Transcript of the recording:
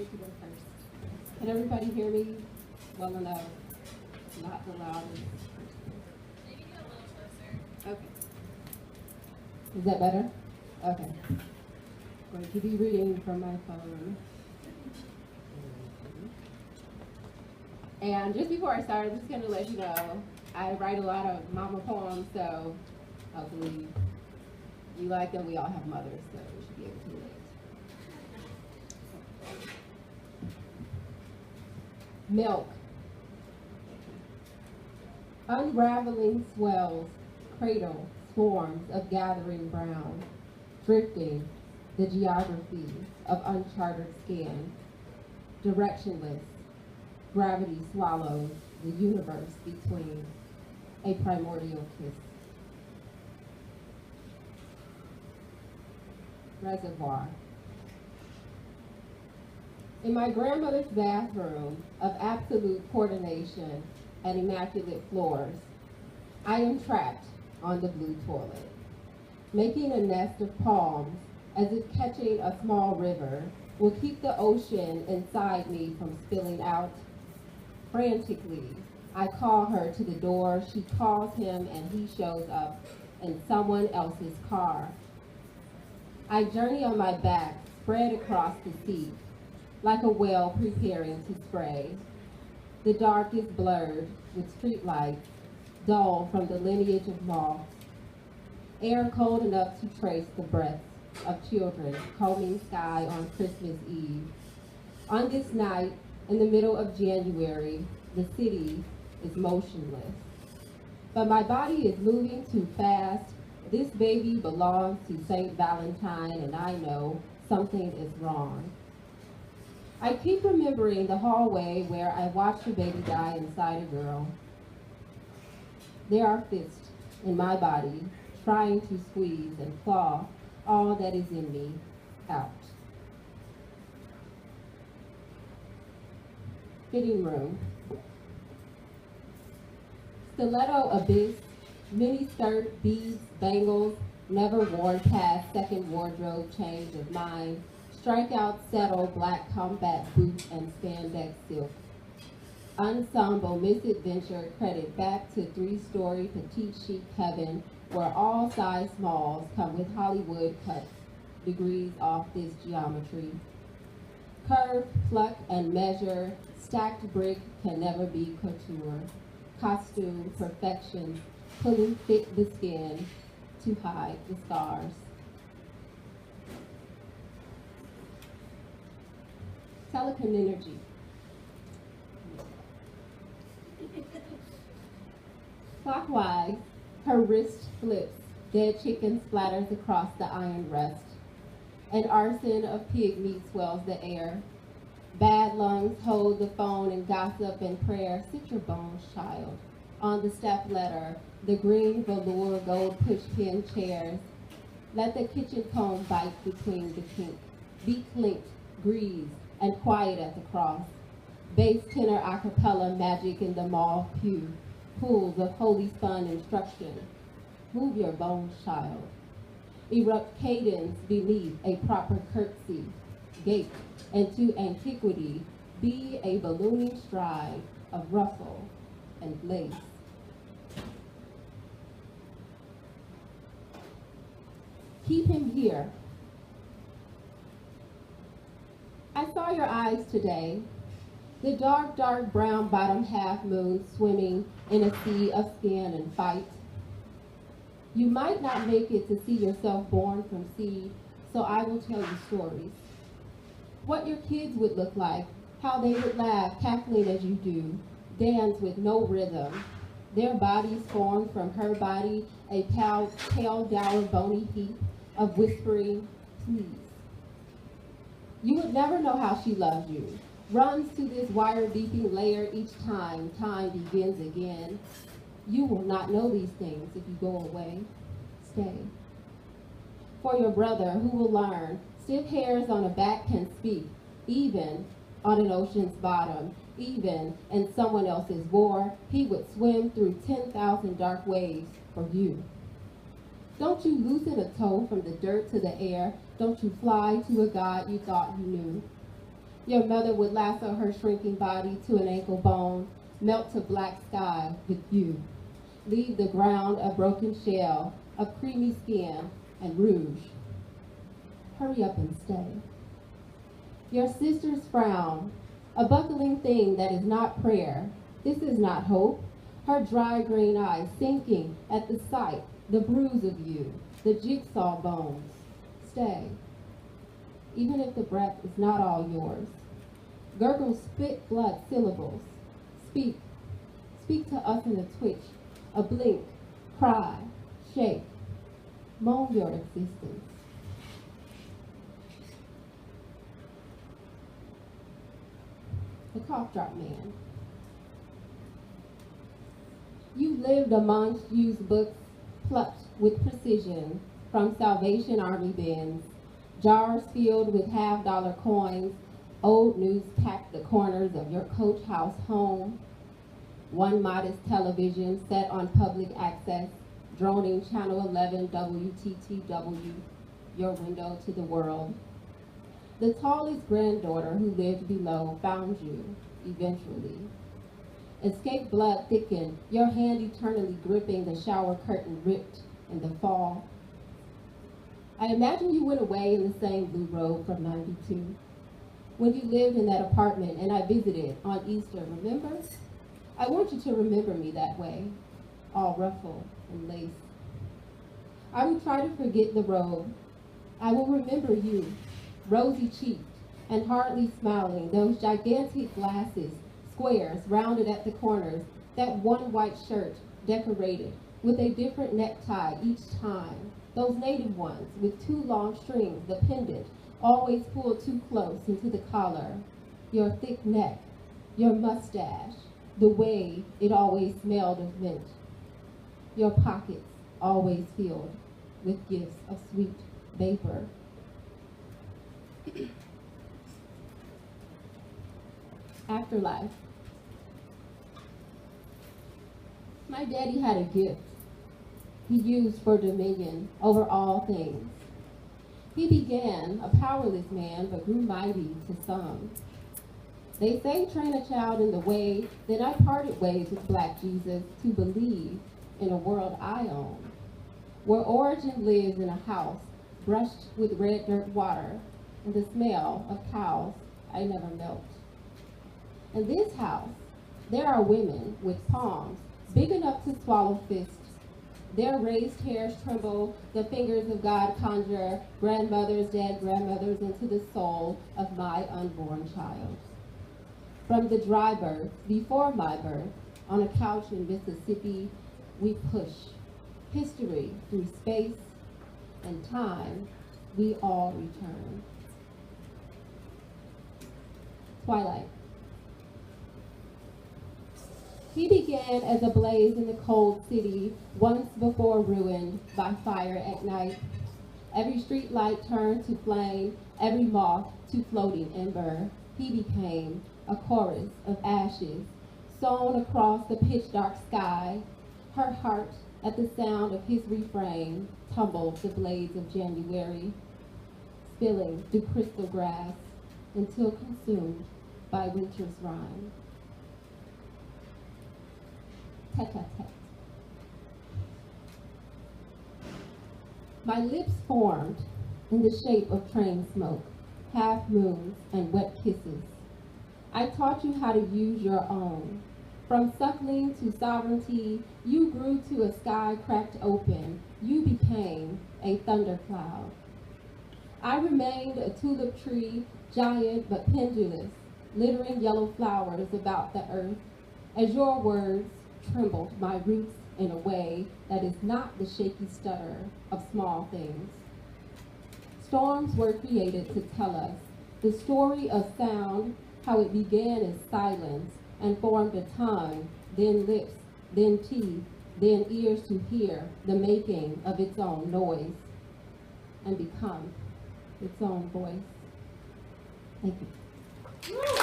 me to go first. Can everybody hear me well enough? Not the loudest. Maybe get a little closer. Okay. Is that better? Okay. I'm going to be reading from my phone. And just before I start, I'm just going to let you know, I write a lot of mama poems, so hopefully you like them. We all have mothers, so we should be able to relate. Milk. Unraveling swells, cradle swarms of gathering brown, drifting the geography of uncharted skin, directionless. Gravity swallows the universe between a primordial kiss. Reservoir. In my grandmother's bathroom of absolute coordination and immaculate floors, I am trapped on the blue toilet, making a nest of palms as if catching a small river will keep the ocean inside me from spilling out. Frantically, I call her to the door, she calls him, and he shows up in someone else's car. I journey on my back, spread across the seat, like a whale preparing to spray. The dark is blurred with streetlights, dull from the lineage of moths. Air cold enough to trace the breaths of children combing sky on Christmas Eve. On this night, in the middle of January, the city is motionless. But my body is moving too fast. This baby belongs to St. Valentine, and I know something is wrong. I keep remembering the hallway where I watched a baby die inside a girl. There are fists in my body trying to squeeze and claw all that is in me out. Fitting room. Stiletto abyss, mini skirt, beads, bangles, never worn past second wardrobe change of mine, strikeout settle, black combat boots and spandex silk. Ensemble misadventure credit back to three-story petite chic heaven where all size smalls come with Hollywood cuts, degrees off this geometry. Curve, pluck, and measure, stacked brick can never be couture. Costume, perfection, pulling fit the skin to hide the scars. Telecom energy. Clockwise, her wrist flips, dead chicken splatters across the iron rest. An arson of pig meat swells the air. Bad lungs hold the phone and gossip and prayer. Sit your bones, child. On the step ladder, the green velour gold pushpin chairs. Let the kitchen comb bite between the kink. Be clinked, greased, and quiet at the cross. Bass tenor a cappella magic in the mauve pew. Pools of holy spun instruction. Move your bones, child. Erupt cadence beneath a proper curtsy. Gape into antiquity. Be a ballooning stride of ruffle and lace. Keep him here. I saw your eyes today. The dark, dark brown bottom half moon swimming in a sea of skin and fight. You might not make it to see yourself born from seed, so I will tell you stories. What your kids would look like, how they would laugh, cackling as you do, dance with no rhythm. Their bodies formed from her body, a pale, dour, bony heap of whispering, please. You would never know how she loved you. Runs to this wire beeping layer each time time begins again. You will not know these things if you go away. Stay. For your brother who will learn, stiff hairs on a back can speak, even on an ocean's bottom, even in someone else's war, he would swim through 10,000 dark waves for you. Don't you loosen a toe from the dirt to the air. Don't you fly to a God you thought you knew. Your mother would lasso her shrinking body to an ankle bone, melt to black sky with you. Leave the ground a broken shell of creamy skin and rouge. Hurry up and stay. Your sister's frown, a buckling thing that is not prayer. This is not hope. Her dry green eyes sinking at the sight, the bruise of you, the jigsaw bones. Stay. Even if the breath is not all yours. Gurgle spit blood syllables. Speak. Speak to us in a twitch, a blink, cry, shake. Moan your existence. The cough drop man. You lived amongst used books plucked with precision from Salvation Army bins, jars filled with half-dollar coins, old news packed the corners of your coach house home, one modest television set on public access, droning Channel 11 WTTW, your window to the world. The tallest granddaughter who lived below found you, eventually. Escape blood thickened, your hand eternally gripping the shower curtain ripped in the fall. I imagine you went away in the same blue robe from '92. When you lived in that apartment and I visited on Easter, remember? I want you to remember me that way, all ruffle and lace. I will try to forget the robe. I will remember you, rosy-cheeked and hardly smiling, those gigantic glasses, squares rounded at the corners, that one white shirt decorated with a different necktie each time, those native ones with two long strings, the pendant always pulled too close into the collar, your thick neck, your mustache, the way it always smelled of mint, your pockets always filled with gifts of sweet vapor. Afterlife. My daddy had a gift he used for dominion over all things. He began a powerless man, but grew mighty to some. They say train a child in the way that I parted ways with Black Jesus to believe in a world I own, where origin lives in a house brushed with red dirt water and the smell of cows I never milked. In this house, there are women with palms big enough to swallow fists. Their raised hairs tremble, the fingers of God conjure grandmothers, dead grandmothers into the soul of my unborn child. From the dry birth, before my birth, on a couch in Mississippi, we push history through space and time, we all return. Twilight. He began as a blaze in the cold city, once before ruined by fire at night. Every street light turned to flame, every moth to floating ember. He became a chorus of ashes, sown across the pitch-dark sky. Her heart, at the sound of his refrain, tumbled the blades of January, spilling through crystal grass until consumed by winter's rime. Tete-a-tete. My lips formed in the shape of train smoke, half moons and wet kisses. I taught you how to use your own. From suckling to sovereignty, you grew to a sky cracked open. You became a thundercloud. I remained a tulip tree, giant but pendulous, littering yellow flowers about the earth, as your words trembled my roots in a way that is not the shaky stutter of small things. Storms were created to tell us the story of sound, how it began as silence and formed a tongue, then lips, then teeth, then ears to hear the making of its own noise and become its own voice. Thank you.